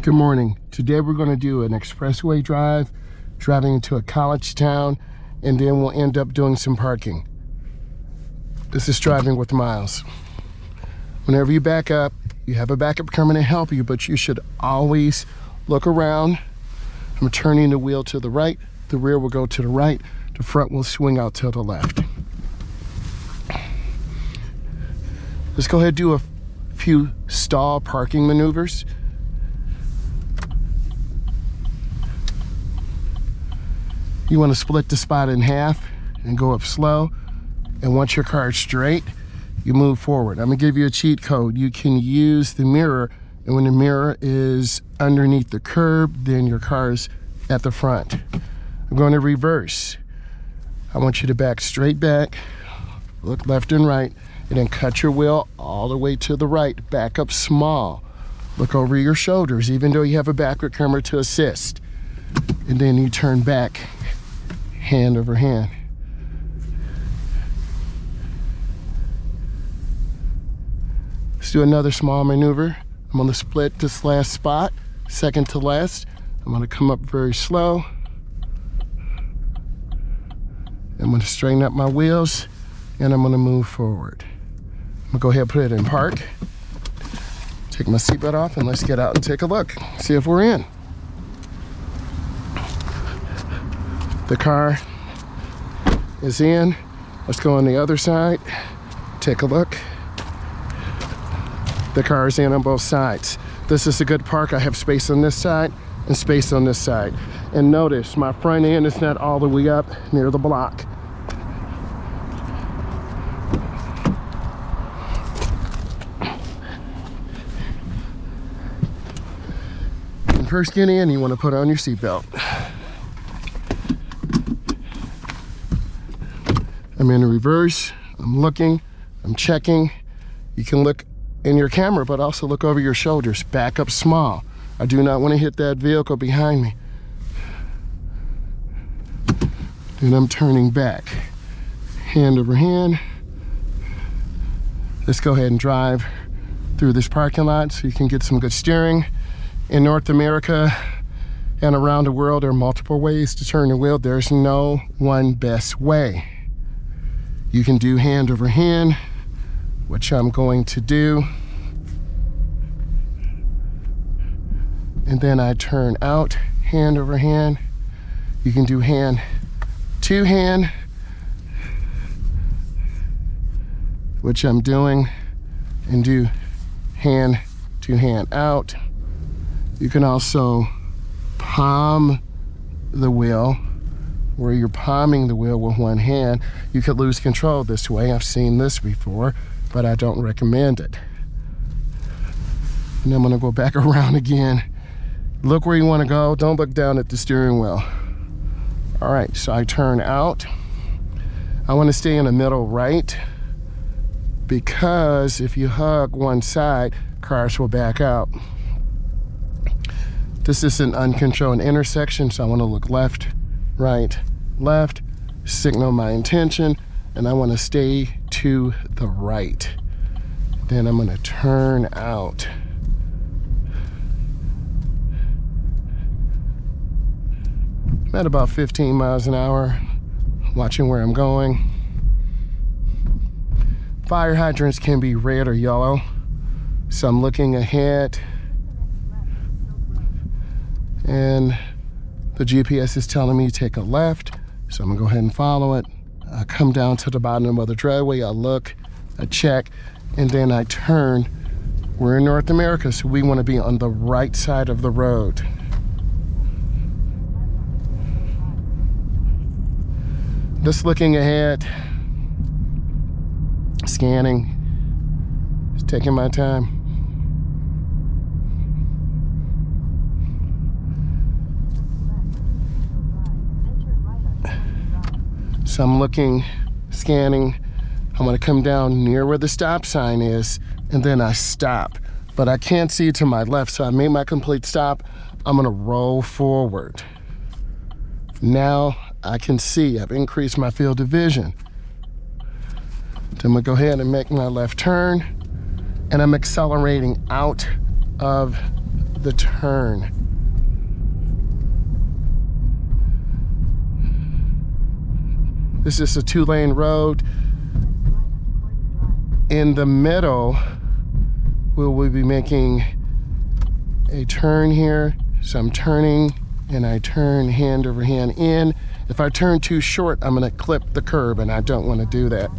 Good morning. Today we're going to do an expressway drive, driving into a college town, and then we'll end up doing some parking. This is Driving with Myles. Whenever you back up, you have a backup coming to help you, but you should always look around. I'm turning the wheel to the right, the rear will go to the right, the front will swing out to the left. Let's go ahead and do a few stall parking maneuvers. You want to split the spot in half and go up slow. And once your car is straight, you move forward. I'm gonna give you a cheat code. You can use the mirror, and when the mirror is underneath the curb, then your car's at the front. I'm going to reverse. I want you to back straight back, look left and right, and then cut your wheel all the way to the right. Back up small. Look over your shoulders, even though you have a backward camera to assist. And then you turn back, hand over hand. Let's do another small maneuver. I'm gonna split this last spot, second to last. I'm gonna come up very slow. I'm gonna straighten up my wheels, and I'm gonna move forward. I'm gonna go ahead and put it in park. Take my seatbelt off, and let's get out and take a look. See if we're in. The car is in. Let's go on the other side. Take a look. The car is in on both sides. This is a good park. I have space on this side and space on this side. And notice my front end is not all the way up near the block. When you first get in, you want to put on your seatbelt. I'm in reverse, I'm looking, I'm checking. You can look in your camera, but also look over your shoulders. Back up small. I do not want to hit that vehicle behind me. Then I'm turning back. Hand over hand. Let's go ahead and drive through this parking lot so you can get some good steering. In North America and around the world, there are multiple ways to turn the wheel. There's no one best way. You can do hand over hand, which I'm going to do. And then I turn out, hand over hand. You can do hand to hand, which I'm doing, and do hand to hand out. You can also palm the wheel, where you're palming the wheel with one hand. You could lose control this way. I've seen this before, but I don't recommend it. And I'm gonna go back around again. Look where you wanna go. Don't look down at the steering wheel. All right, so I turn out. I wanna stay in the middle right, because if you hug one side, cars will back out. This is an uncontrolled intersection, so I wanna look left, right, left, signal my intention, and I want to stay to the right. Then I'm going to turn out. I'm at about 15 miles an hour, watching where I'm going. Fire hydrants can be red or yellow, so I'm looking ahead, and the GPS is telling me to take a left, so I'm gonna go ahead and follow it. I come down to the bottom of the driveway, I look, I check, and then I turn. We're in North America, so we wanna be on the right side of the road. Just looking ahead, scanning, just taking my time. So I'm looking, scanning. I'm gonna come down near where the stop sign is, and then I stop. But I can't see to my left, so I made my complete stop. I'm gonna roll forward. Now I can see, I've increased my field of vision. Then I'm gonna go ahead and make my left turn, and I'm accelerating out of the turn. This is a 2-lane road. In the middle, we will be making a turn here. So I'm turning and I turn hand over hand in. If I turn too short, I'm gonna clip the curb, and I don't wanna do that.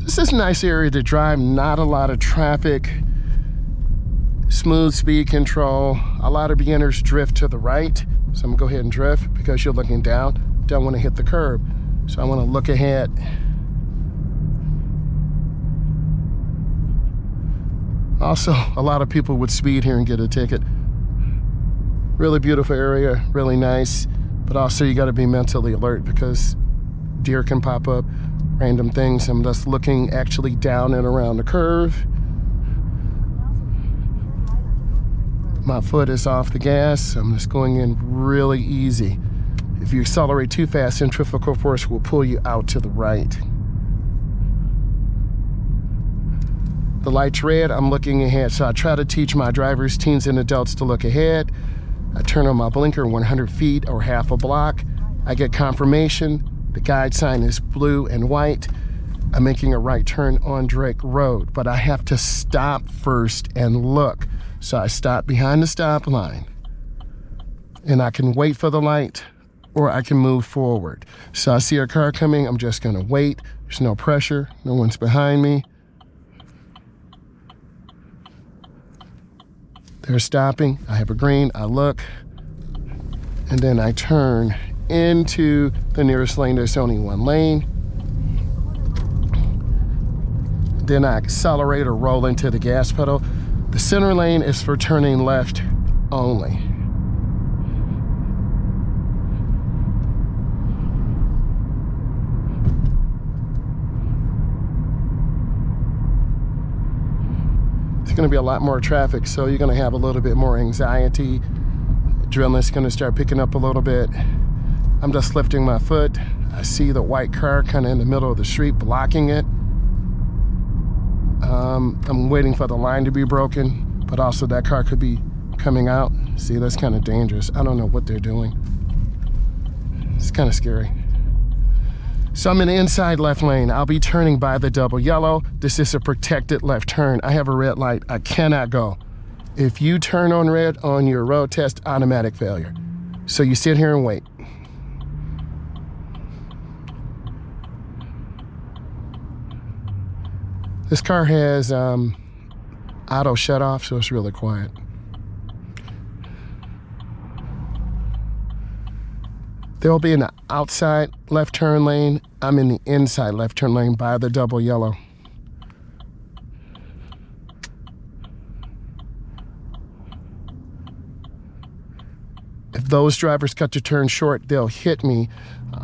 This is a nice area to drive, not a lot of traffic, smooth speed control. A lot of beginners drift to the right, so I'm gonna go ahead and drift because you're looking down. Don't wanna hit the curb, so I wanna look ahead. Also, a lot of people would speed here and get a ticket. Really beautiful area, really nice, but also you gotta be mentally alert because deer can pop up, random things. I'm just looking actually down and around the curve. My foot is off the gas. I'm just going in really easy. If you accelerate too fast, centrifugal force will pull you out to the right. The light's red, I'm looking ahead. So I try to teach my drivers, teens and adults, to look ahead. I turn on my blinker 100 feet or half a block. I get confirmation. The guide sign is blue and white. I'm making a right turn on Drake Road, but I have to stop first and look. So I stop behind the stop line, and I can wait for the light or I can move forward. So I see a car coming, I'm just gonna wait. There's no pressure, no one's behind me. They're stopping, I have a green, I look, and then I turn into the nearest lane. There's only one lane. Then I accelerate or roll into the gas pedal. The center lane is for turning left only. Going to be a lot more traffic, so you're going to have a little bit more anxiety. Adrenaline's going to start picking up a little bit. I'm just lifting my foot. I see the white car kind of in the middle of the street blocking it. I'm waiting for the line to be broken, but also that car could be coming out. See, that's kind of dangerous. I don't know what they're doing. It's kind of scary. So I'm in the inside left lane. I'll be turning by the double yellow. This is a protected left turn. I have a red light. I cannot go. If you turn on red on your road test, automatic failure. So you sit here and wait. This car has auto shut off, so it's really quiet. They'll be in the outside left turn lane. I'm in the inside left turn lane by the double yellow. If those drivers cut to turn short, they'll hit me.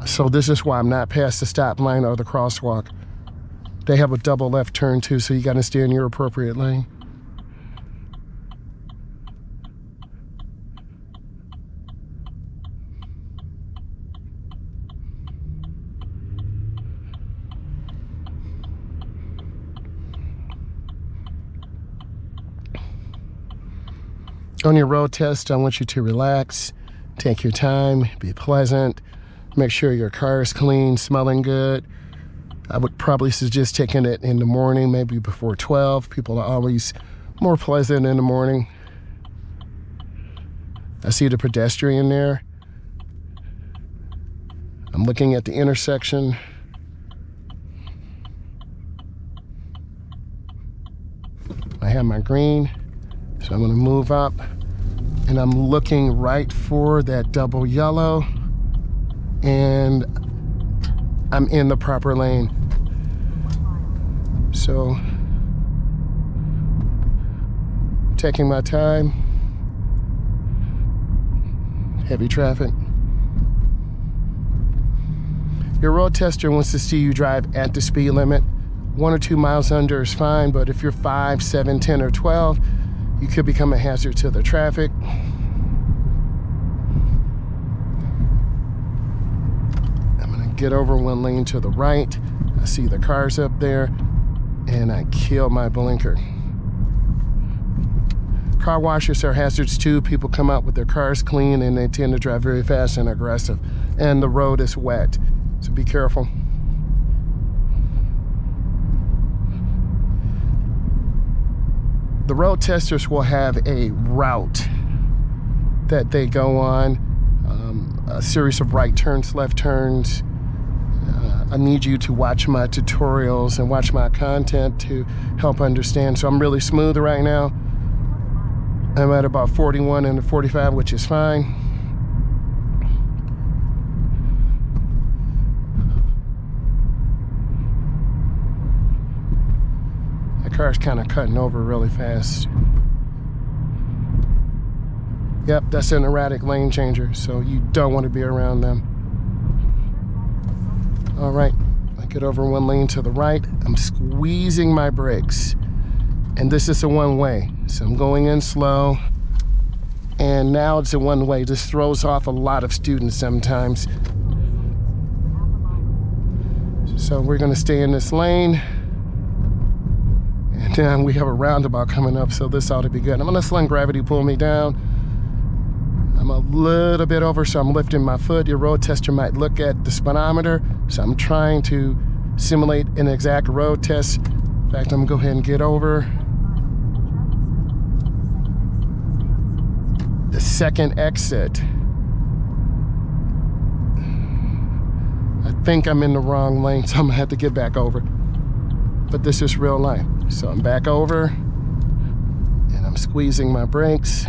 So this is why I'm not past the stop line or the crosswalk. They have a double left turn too, so you gotta stay in your appropriate lane. On your road test, I want you to relax, take your time, be pleasant, make sure your car is clean, smelling good. I would probably suggest taking it in the morning, maybe before 12. People are always more pleasant in the morning. I see the pedestrian there. I'm looking at the intersection. I have my green, so I'm gonna move up. And I'm looking right for that double yellow, and I'm in the proper lane. So, taking my time, heavy traffic. Your road tester wants to see you drive at the speed limit. 1 or 2 miles under is fine, but if you're 5, 7, 10, or 12, you could become a hazard to the traffic. I'm gonna get over one lane to the right. I see the cars up there, and I kill my blinker. car washes are hazards too. People come out with their cars clean and they tend to drive very fast and aggressive. And the road is wet, so be careful. The road testers will have a route that they go on, a series of right turns, left turns. I need you to watch my tutorials and watch my content to help understand. So I'm really smooth right now. I'm at about 41 and 45, which is fine. The car's kind of cutting over really fast. Yep, that's an erratic lane changer, so you don't want to be around them. All right, I get over one lane to the right. I'm squeezing my brakes, and this is a one-way, so I'm going in slow, and now it's a one-way. This throws off a lot of students sometimes. So we're gonna stay in this lane, and then we have a roundabout coming up, so this ought to be good. I'm gonna let gravity pull me down. I'm a little bit over, so I'm lifting my foot. Your road tester might look at the speedometer, so I'm trying to simulate an exact road test. In fact, I'm gonna go ahead and get over the second exit. I think I'm in the wrong lane, so I'm gonna have to get back over. But this is real life. So I'm back over, and I'm squeezing my brakes.